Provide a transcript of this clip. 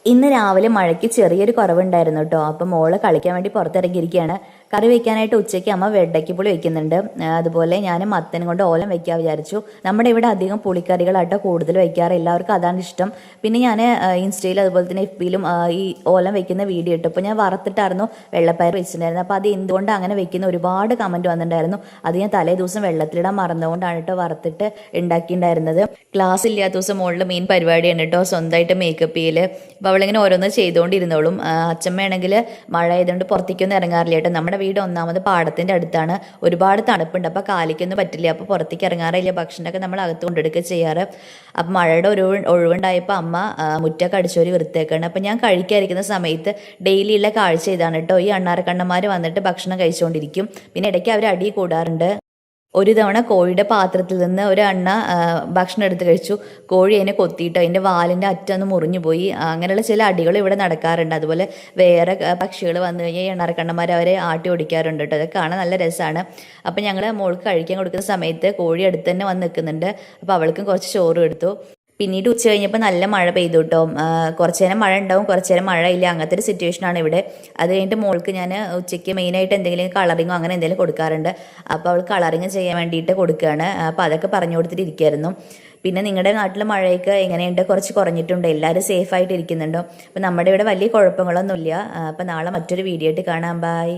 ഇന്ന് രാവിലെ മഴയ്ക്ക് ചെറിയൊരു കുറവുണ്ടായിരുന്നു കേട്ടോ. അപ്പം മോള് കളിക്കാൻ വേണ്ടി പുറത്തിറങ്ങിയിരിക്കുകയാണ്. കറി വെക്കാനായിട്ട് ഉച്ചയ്ക്ക് അമ്മ വെണ്ടയ്ക്ക് പുളി വെക്കുന്നുണ്ട്. അതുപോലെ ഞാൻ മത്തനും കൊണ്ട് ഓലം വെക്കാൻ വിചാരിച്ചു. നമ്മുടെ ഇവിടെ അധികം പുളിക്കറികളാട്ടോ കൂടുതൽ വയ്ക്കാറ്, എല്ലാവർക്കും അതാണ് ഇഷ്ടം. പിന്നെ ഞാൻ ഇൻസ്റ്റയിൽ അതുപോലെ തന്നെ FB-യിലും ഈ ഓലം വെക്കുന്ന വീഡിയോ ഇട്ടു. അപ്പോൾ ഞാൻ വറുത്തിട്ടായിരുന്നു വെള്ളപ്പയർ വെച്ചിട്ടുണ്ടായിരുന്നു. അപ്പോൾ അത് എന്തുകൊണ്ട് അങ്ങനെ വെക്കുന്ന ഒരുപാട് കമൻറ്റ് വന്നിട്ടുണ്ടായിരുന്നു. അത് ഞാൻ തലേ ദിവസം വെള്ളത്തിലിടാൻ മറന്നുകൊണ്ടാണ് കേട്ടോ വറുത്തിട്ട് ഉണ്ടാക്കിയിട്ടുണ്ടായിരുന്നത്. ക്ലാസ് ഇല്ലാത്ത ദിവസം മോളിൽ മെയിൻ പരിപാടിയാണ് കേട്ടോ സ്വന്തമായിട്ട് മേക്കപ്പ് ചെയ്യൽ. അപ്പോൾ അവളിങ്ങനെ ഓരോന്ന് ചെയ്തുകൊണ്ടിരുന്നോളും. അച്ഛമ്മയാണെങ്കിൽ മഴ ആയതുകൊണ്ട് പുറത്തേക്കൊന്നും ഇറങ്ങാറില്ല കേട്ടോ. നമ്മുടെ വീട് ഒന്നാമത് പാടത്തിൻ്റെ അടുത്താണ്, ഒരുപാട് തണുപ്പുണ്ട്. അപ്പോൾ കാലിക്കൊന്നും പറ്റില്ല, അപ്പോൾ പുറത്തേക്ക് ഇറങ്ങാറില്ല. ഭക്ഷണമൊക്കെ നമ്മൾ അകത്ത് കൊണ്ടെടുക്കുക ചെയ്യാറ്. അപ്പം മഴയുടെ ഒഴിവുണ്ടായപ്പോൾ അമ്മ മുറ്റൊക്കെ അടിച്ചോരി വൃത്തിയാക്കുകയാണ്. അപ്പം ഞാൻ കഴിക്കാതിരിക്കുന്ന സമയത്ത് ഡെയിലിയുള്ള കാഴ്ച ഇതാണ് കേട്ടോ. ഈ അണ്ണാറക്കണ്ണന്മാർ വന്നിട്ട് ഭക്ഷണം കഴിച്ചുകൊണ്ടിരിക്കും. പിന്നെ ഇടയ്ക്ക് അവർ അടി കൂടാറുണ്ട്. ഒരു തവണ കോഴിയുടെ പാത്രത്തിൽ നിന്ന് ഒരു അണ്ണ ഭക്ഷണം എടുത്ത് കഴിച്ചു. കോഴി അതിനെ കൊത്തിയിട്ട് അതിൻ്റെ വാലിൻ്റെ അറ്റൊന്ന് മുറിഞ്ഞു പോയി. അങ്ങനെയുള്ള ചില അടികൾ ഇവിടെ നടക്കാറുണ്ട്. അതുപോലെ വേറെ പക്ഷികൾ വന്നു കഴിഞ്ഞാൽ ഈ എണ്ണറക്കണ്ണന്മാർ അവരെ ആട്ടി ഓടിക്കാറുണ്ട് കേട്ടോ. അതൊക്കെ കാണാൻ നല്ല രസമാണ്. അപ്പം ഞങ്ങൾ മോൾക്ക് കഴിക്കാൻ കൊടുക്കുന്ന സമയത്ത് കോഴി അടുത്ത് തന്നെ വന്ന് നിൽക്കുന്നുണ്ട്. അപ്പോൾ അവൾക്കും കുറച്ച് ചോറ് എടുത്തു. പിന്നീട് ഉച്ച കഴിഞ്ഞപ്പോൾ നല്ല മഴ പെയ്തു കേട്ടോ. കുറച്ച് നേരം മഴ ഉണ്ടാവും, കുറച്ച് നേരം മഴ ഇല്ല, അങ്ങനത്തെ ഒരു സിറ്റുവേഷനാണ് ഇവിടെ. അത് കഴിഞ്ഞിട്ട് മോൾക്ക് ഞാൻ ഉച്ചയ്ക്ക് മെയിനായിട്ട് എന്തെങ്കിലും കളറിങ്ങോ അങ്ങനെ എന്തെങ്കിലും കൊടുക്കാറുണ്ട്. അപ്പോൾ അവൾ കളറിങ് ചെയ്യാൻ വേണ്ടിയിട്ട് കൊടുക്കുകയാണ്. അപ്പോൾ അതൊക്കെ പറഞ്ഞു കൊടുത്തിട്ട് ഇരിക്കുകയായിരുന്നു. പിന്നെ നിങ്ങളുടെ നാട്ടിൽ മഴയൊക്കെ എങ്ങനെയുണ്ട്? കുറച്ച് കുറഞ്ഞിട്ടുണ്ട്, എല്ലാവരും സേഫായിട്ട് ഇരിക്കുന്നുണ്ടോ? അപ്പോൾ നമ്മുടെ ഇവിടെ വലിയ കുഴപ്പങ്ങളൊന്നുമില്ല. അപ്പോൾ നാളെ മറ്റൊരു വീഡിയോ ആയിട്ട് കാണാം. ബൈ.